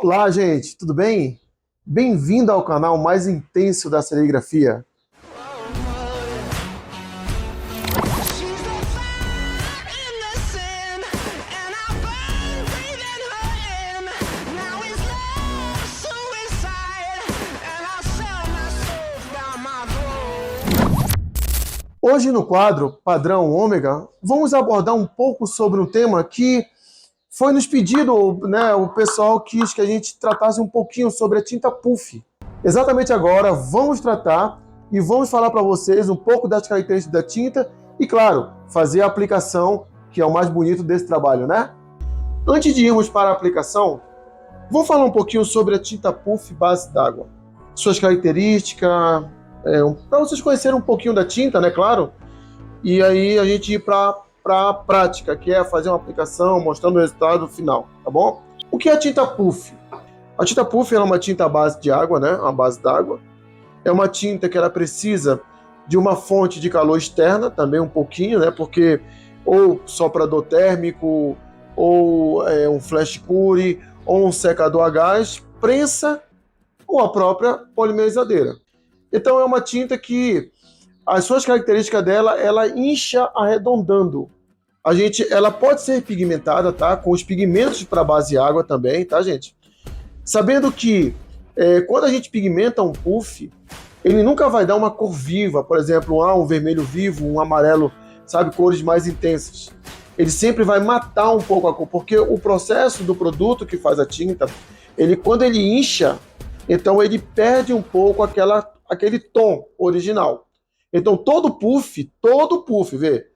Olá, gente, tudo bem? Bem-vindo ao canal mais intenso da serigrafia. Hoje no quadro Padrão Ômega, vamos abordar um pouco sobre um tema que foi nos pedido, né, o pessoal quis que a gente tratasse um pouquinho sobre a tinta puff. Exatamente agora vamos tratar e vamos falar para vocês um pouco das características da tinta e, claro, fazer a aplicação, que é o mais bonito desse trabalho, né? Antes de irmos para a aplicação, vou falar um pouquinho sobre a tinta puff base d'água. Suas características, para vocês conhecerem um pouquinho da tinta, né, claro, e aí a gente ir para a prática, que é fazer uma aplicação mostrando o resultado final, tá bom? O que é a tinta puff? A tinta puff é uma tinta à base de água, né? Uma base d'água. É uma tinta que ela precisa de uma fonte de calor externa, também um pouquinho, né? Porque ou soprador térmico, ou um flash cure, ou um secador a gás, prensa ou a própria polimerizadeira. Então é uma tinta que as suas características dela, ela incha arredondando. Ela pode ser pigmentada, tá? Com os pigmentos para base água também, tá, gente? Sabendo que quando a gente pigmenta um puff, ele nunca vai dar uma cor viva, por exemplo, um vermelho vivo, um amarelo, sabe, cores mais intensas. Ele sempre vai matar um pouco a cor, porque o processo do produto que faz a tinta, quando ele incha, então ele perde um pouco aquele tom original. Então todo puff, vê,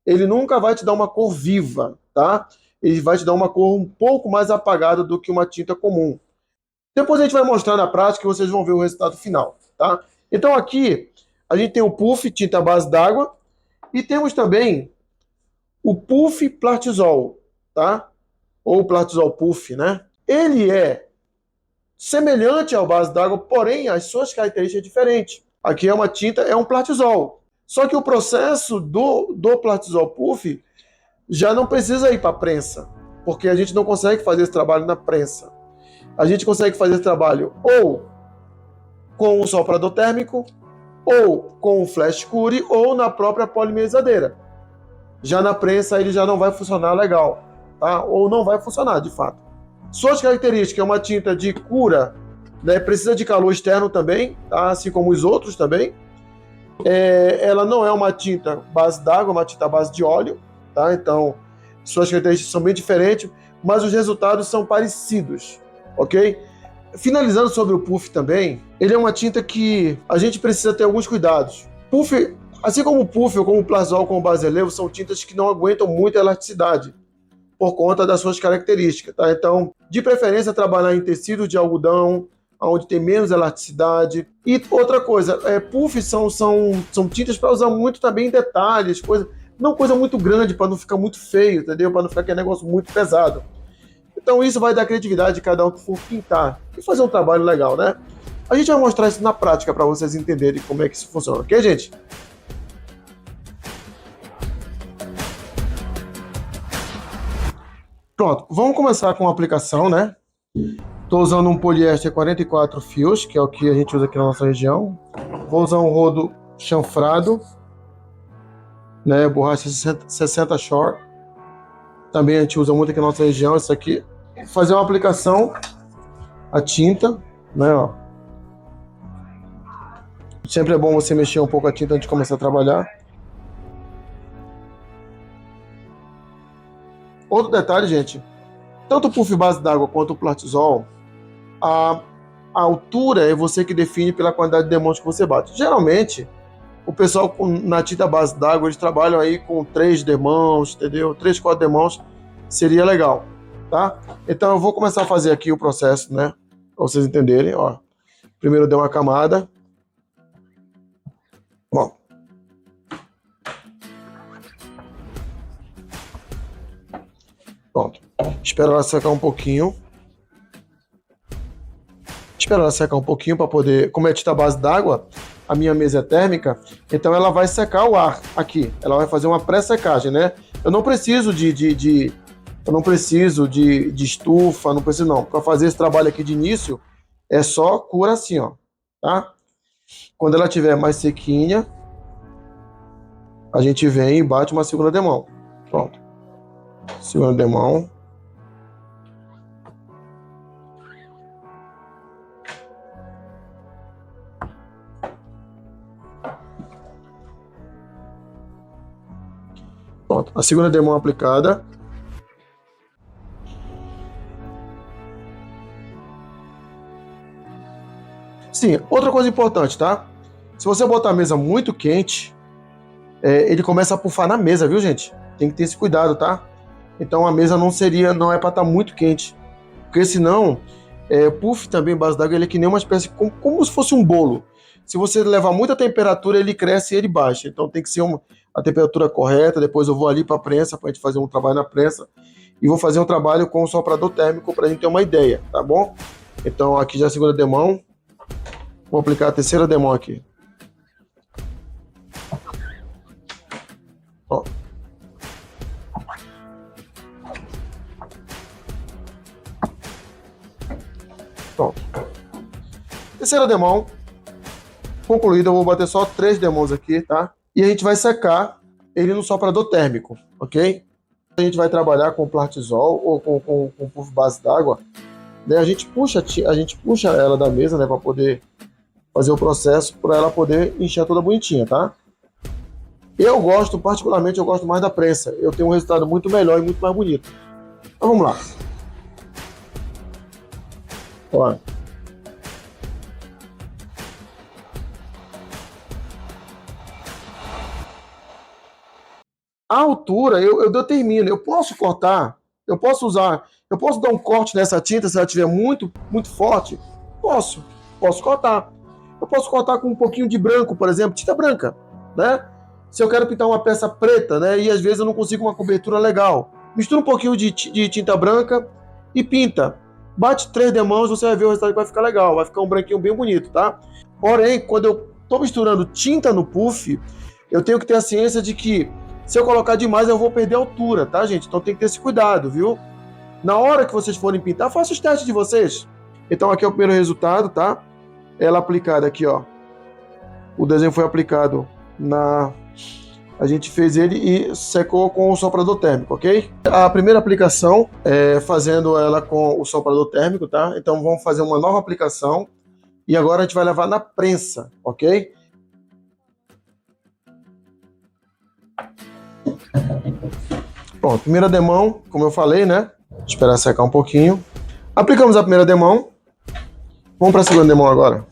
ele nunca vai te dar uma cor viva, tá? Ele vai te dar uma cor um pouco mais apagada do que uma tinta comum. Depois a gente vai mostrar na prática e vocês vão ver o resultado final, tá? Então aqui a gente tem o puff, tinta à base d'água, e temos também o puff Plartisol, tá? Ou Plartisol puff, né? Ele é semelhante ao base d'água, porém as suas características diferentes. Aqui é uma tinta, é um Plartisol. Só que o processo do Plartisol puff já não precisa ir para a prensa, porque a gente não consegue fazer esse trabalho na prensa. A gente consegue fazer esse trabalho ou com o soprador térmico, ou com o flash cure, ou na própria polimerizadeira. Já na prensa ele já não vai funcionar legal, tá? Ou não vai funcionar de fato. Suas características é uma tinta de cura, né? Precisa de calor externo também, tá? Assim como os outros também. Ela não é uma tinta base d'água, é uma tinta base de óleo, tá? Então, suas características são bem diferentes, mas os resultados são parecidos, ok? Finalizando sobre o puff também, ele é uma tinta que a gente precisa ter alguns cuidados. Puff, assim como o puff ou como o Plasol, como o Basilevo, são tintas que não aguentam muita elasticidade por conta das suas características, tá? Então, de preferência, trabalhar em tecido de algodão, onde tem menos elasticidade. E outra coisa, puff são tintas para usar muito também em detalhes, não coisa muito grande, para não ficar muito feio, entendeu? Para não ficar aquele negócio muito pesado. Então isso vai dar criatividade de cada um que for pintar e fazer um trabalho legal, né? A gente vai mostrar isso na prática para vocês entenderem como é que isso funciona, ok, gente? Pronto, vamos começar com a aplicação, né? Estou usando um poliéster 44 fios, que é o que a gente usa aqui na nossa região. Vou usar um rodo chanfrado, né? Borracha 60 Shore. Também a gente usa muito aqui na nossa região, isso aqui. Fazer uma aplicação, a tinta, né? Ó. Sempre é bom você mexer um pouco a tinta antes de começar a trabalhar. Outro detalhe, gente, tanto o puff base d'água quanto o Plartisol, a altura é você que define pela quantidade de demãos que você bate. Geralmente, o pessoal na tinta base d'água, eles trabalham aí com 3 demãos, entendeu? 3, 4 demãos seria legal, tá? Então eu vou começar a fazer aqui o processo, né? Pra vocês entenderem, ó. Primeiro eu dei uma camada. Bom. Pronto. Espera ela secar um pouquinho. Espera ela secar um pouquinho para poder... Como é tinta base d'água, a minha mesa é térmica, então ela vai secar o ar aqui. Ela vai fazer uma pré-secagem, né? Eu não preciso de Eu não preciso de estufa, não preciso não. Para fazer esse trabalho aqui de início, é só cura assim, ó, tá? Quando ela estiver mais sequinha, a gente vem e bate uma segunda demão. Pronto. Segunda demão. Pronto. A segunda demão aplicada. Sim, outra coisa importante, tá? Se você botar a mesa muito quente, ele começa a pufar na mesa, viu, gente? Tem que ter esse cuidado, tá? Então a mesa não é para estar muito quente, porque senão o puff também base d'água ele é que nem uma espécie como se fosse um bolo. Se você levar muita temperatura, ele cresce e ele baixa. Então tem que ser a temperatura correta. Depois eu vou ali para a prensa para a gente fazer um trabalho na prensa e vou fazer um trabalho com o soprador térmico para a gente ter uma ideia, tá bom? Então aqui já a segunda demão. Vou aplicar a terceira demão aqui. Ó. Pronto. Terceira demão concluída, eu vou bater só 3 demãos aqui, tá? E a gente vai secar ele no soprador térmico, ok? A gente vai trabalhar com Plartisol ou com puff base d'água, né? A gente puxa ela da mesa, né, para poder fazer o processo, para ela poder encher toda bonitinha, tá? Particularmente, eu gosto mais da prensa. Eu tenho um resultado muito melhor e muito mais bonito. Então vamos lá. Olha. A altura eu determino. Eu posso cortar, eu posso dar um corte nessa tinta se ela estiver muito, muito forte. Posso cortar. Eu posso cortar com um pouquinho de branco, por exemplo, tinta branca, né? Se eu quero pintar uma peça preta, né, e às vezes eu não consigo uma cobertura legal, mistura um pouquinho de tinta branca e pinta. Bate 3 demãos, você vai ver o resultado que vai ficar legal, vai ficar um branquinho bem bonito, tá? Porém, quando eu estou misturando tinta no puff, eu tenho que ter a ciência de que se eu colocar demais eu vou perder a altura, tá, gente? Então tem que ter esse cuidado, viu? Na hora que vocês forem pintar, faça os testes de vocês. Então aqui é o primeiro resultado, tá? Ela aplicada aqui, ó. O desenho foi aplicado a gente fez ele e secou com o soprador térmico, ok? A primeira aplicação é fazendo ela com o soprador térmico, tá? Então vamos fazer uma nova aplicação e agora a gente vai levar na prensa, ok? Pronto, primeira demão, como eu falei, né? Esperar secar um pouquinho. Aplicamos a primeira demão. Vamos para a segunda demão agora.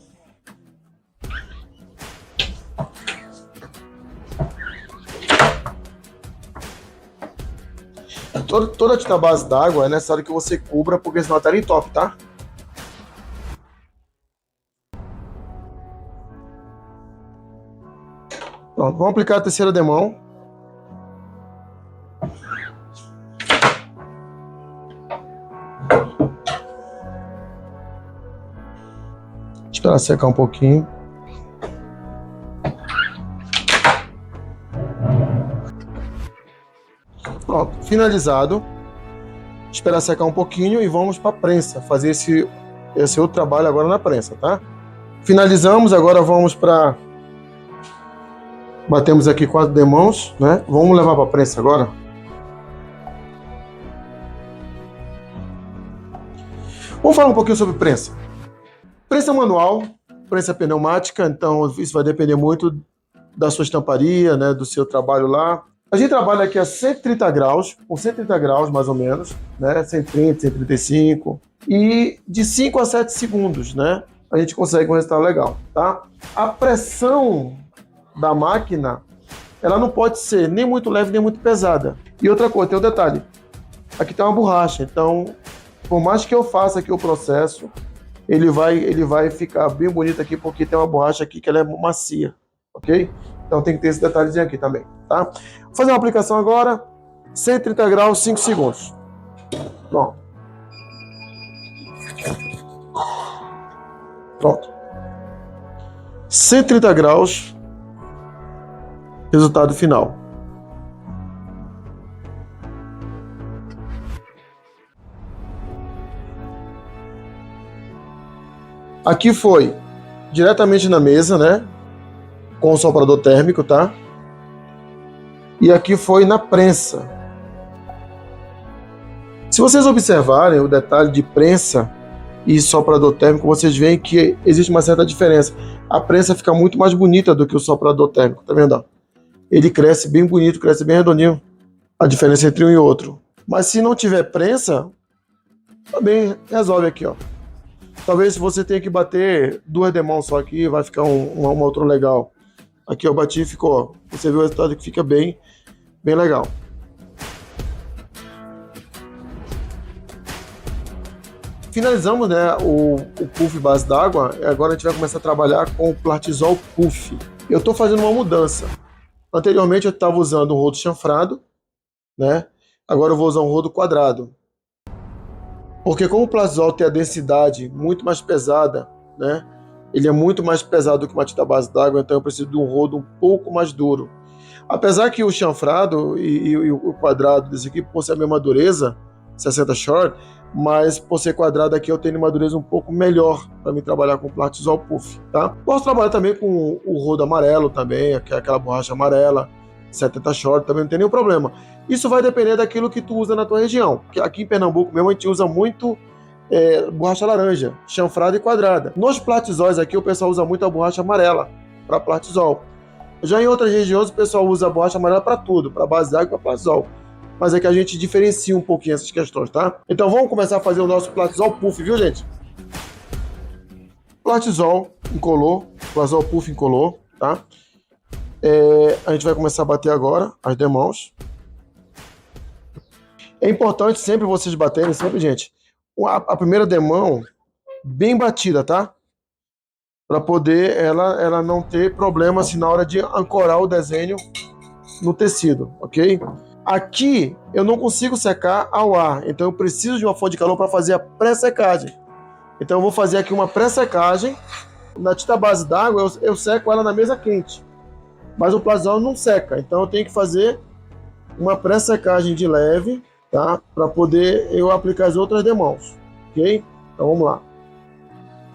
Toda tinta base d'água é necessário que você cubra, porque senão ela entope, tá? Pronto, vamos aplicar a terceira demão. Esperar secar um pouquinho. Pronto, finalizado. Esperar secar um pouquinho e vamos para a prensa, fazer esse outro trabalho agora na prensa, tá? Finalizamos, agora vamos para... Batemos aqui 4 demãos, né? Vamos levar para a prensa agora. Vamos falar um pouquinho sobre prensa. Prensa manual, prensa pneumática, então isso vai depender muito da sua estamparia, né? Do seu trabalho lá. A gente trabalha aqui a 130 graus, com 130 graus mais ou menos, né? 130, 135, e de 5 a 7 segundos, né? A gente consegue um resultado legal, tá? A pressão da máquina, ela não pode ser nem muito leve, nem muito pesada. E outra coisa, tem um detalhe. Aqui tem uma borracha, então, por mais que eu faça aqui o processo, ele vai ficar bem bonito aqui, porque tem uma borracha aqui que ela é macia, ok? Então tem que ter esse detalhezinho aqui também, tá? Vou fazer uma aplicação agora, 130 graus, 5 segundos. Bom. Pronto. 130 graus, resultado final. Aqui foi diretamente na mesa, né? Com o soprador térmico, tá? E aqui foi na prensa. Se vocês observarem o detalhe de prensa e soprador térmico, vocês veem que existe uma certa diferença. A prensa fica muito mais bonita do que o soprador térmico, tá vendo? Ele cresce bem bonito, cresce bem redondinho. A diferença entre um e outro. Mas se não tiver prensa, também resolve aqui, ó. Talvez você tenha que bater 2 demãos só aqui, vai ficar uma outra legal. Aqui eu bati e ficou. Você viu o resultado que fica bem legal. Finalizamos, né, o puff base d'água. Agora a gente vai começar a trabalhar com o Plartisol Puff. Eu estou fazendo uma mudança. Anteriormente eu estava usando um rodo chanfrado, né? Agora eu vou usar um rodo quadrado. Porque como o Plartisol tem a densidade muito mais pesada, né? Ele é muito mais pesado do que uma tinta base d'água, então eu preciso de um rodo um pouco mais duro. Apesar que o chanfrado e o quadrado desse aqui possui a mesma dureza, 60 short, mas por ser quadrado aqui eu tenho uma dureza um pouco melhor para mim trabalhar com o Plartisol Puff, tá? Posso trabalhar também com o rodo amarelo também, que é aquela borracha amarela, 70 short, também não tem nenhum problema. Isso vai depender daquilo que tu usa na tua região, porque aqui em Pernambuco mesmo a gente usa muito borracha laranja, chanfrada e quadrada. Nos Plartisóis aqui o pessoal usa muito a borracha amarela para Plartisol. Já em outras regiões o pessoal usa a borracha amarela para tudo, para base d'água e para Plartisol. Mas é que a gente diferencia um pouquinho essas questões, tá? Então vamos começar a fazer o nosso Plartisol Puff, viu, gente? Plartisol incolor, Plartisol Puff incolor, tá? A gente vai começar a bater agora as demãos. É importante sempre vocês baterem, sempre, gente, a primeira demão bem batida, tá? Para poder ela não ter problema assim, na hora de ancorar o desenho no tecido, ok? Aqui eu não consigo secar ao ar, então eu preciso de uma fonte de calor para fazer a pré-secagem. Então eu vou fazer aqui uma pré-secagem. Na tinta base d'água eu seco ela na mesa quente, mas o Plartisol não seca, então eu tenho que fazer uma pré-secagem de leve, tá? Para poder eu aplicar as outras demãos, ok? Então vamos lá.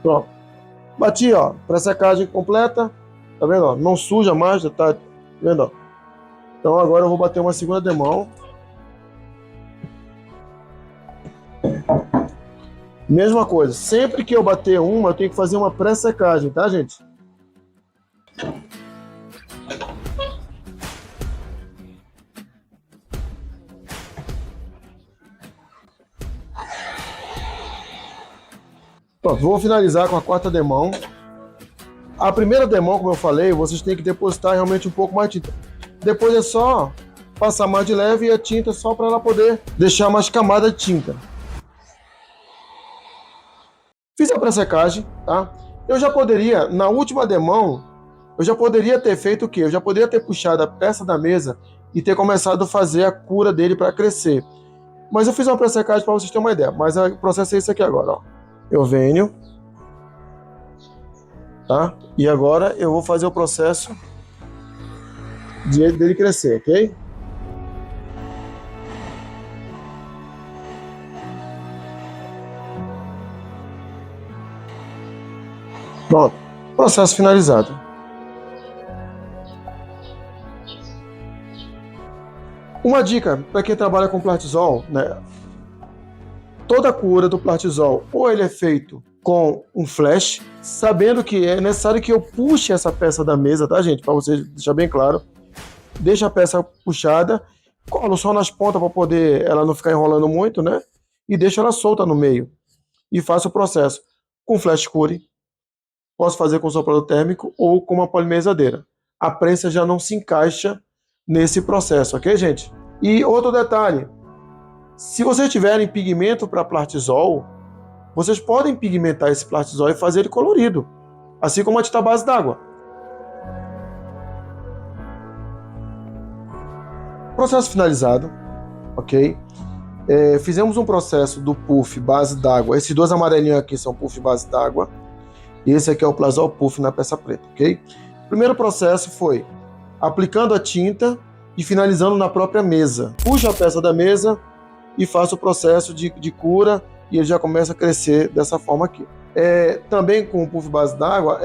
Pronto. Bati, ó, pré-secagem completa, tá vendo? Ó? Não suja mais, tá vendo? Ó? Então agora eu vou bater uma segunda demão. Mesma coisa, sempre que eu bater uma, eu tenho que fazer uma pré-secagem, tá, gente? Pronto, vou finalizar com a quarta demão. A primeira demão, como eu falei, vocês têm que depositar realmente um pouco mais de tinta. Depois é só passar mais de leve e a tinta só para ela poder deixar mais camada de tinta. Fiz a pré-secagem, tá? Eu já poderia, na última demão, eu já poderia ter feito o quê? Eu já poderia ter puxado a peça da mesa e ter começado a fazer a cura dele para crescer. Mas eu fiz uma pré-secagem para vocês terem uma ideia. Mas o processo é esse aqui agora, ó. Eu venho, tá? E agora eu vou fazer o processo dele crescer, ok? Pronto, processo finalizado. Uma dica para quem trabalha com Plartisol, né? Toda a cura do Plartisol, ou ele é feito com um flash, sabendo que é necessário que eu puxe essa peça da mesa, tá, gente? Para vocês deixar bem claro. Deixa a peça puxada, colo só nas pontas para poder ela não ficar enrolando muito, né? E deixa ela solta no meio. E faço o processo com flash cure. Posso fazer com soprador térmico ou com uma polimesadeira. A prensa já não se encaixa nesse processo, ok, gente? E outro detalhe, se vocês tiverem pigmento para Plartisol, vocês podem pigmentar esse Plartisol e fazer ele colorido, assim como a tinta base d'água. Processo finalizado, ok? Fizemos um processo do puff base d'água. Esses dois amarelinhos aqui são puff base d'água. E esse aqui é o Plartisol Puff na peça preta, ok? O primeiro processo foi aplicando a tinta e finalizando na própria mesa. Puxo a peça da mesa e faço o processo de cura e ele já começa a crescer dessa forma aqui. Também com o puff base d'água,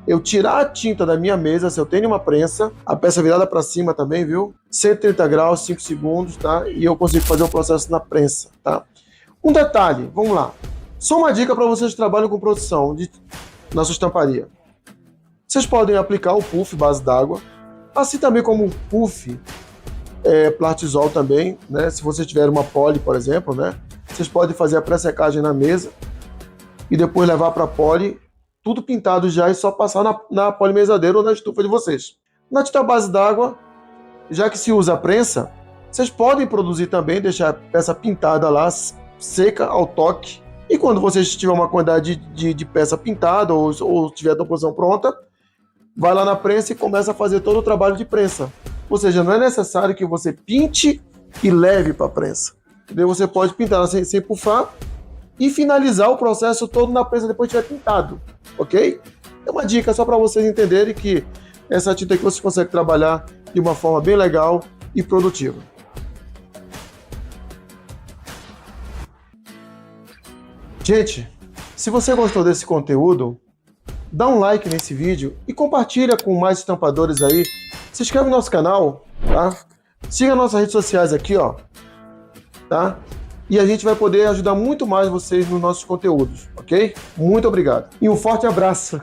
eu tirar a tinta da minha mesa, se eu tenho uma prensa, a peça virada para cima também, viu? 130 graus, 5 segundos, tá? E eu consigo fazer o processo na prensa, tá? Um detalhe, vamos lá. Só uma dica para vocês que trabalham com produção na sua estamparia. Vocês podem aplicar o puff base d'água, assim também como o puff Plastisol também, né? Se vocês tiverem uma poli, por exemplo, né? Vocês podem fazer a pré-secagem na mesa e depois levar para a poli, tudo pintado já, e só passar na polimesadeira ou na estufa de vocês. Na tinta base d'água, já que se usa a prensa, vocês podem produzir também, deixar a peça pintada lá, seca ao toque. E quando vocês tiverem uma quantidade de peça pintada ou tiver a composição pronta, vai lá na prensa e começa a fazer todo o trabalho de prensa. Ou seja, não é necessário que você pinte e leve para a prensa. Entendeu? Você pode pintar sem pufar e finalizar o processo todo na prensa depois que tiver pintado, ok? É uma dica só para vocês entenderem que essa tinta aqui você consegue trabalhar de uma forma bem legal e produtiva. Gente, se você gostou desse conteúdo, dá um like nesse vídeo e compartilha com mais estampadores aí. Se inscreve no nosso canal, tá? Siga nossas redes sociais aqui, ó, tá? E a gente vai poder ajudar muito mais vocês nos nossos conteúdos, ok? Muito obrigado. E um forte abraço.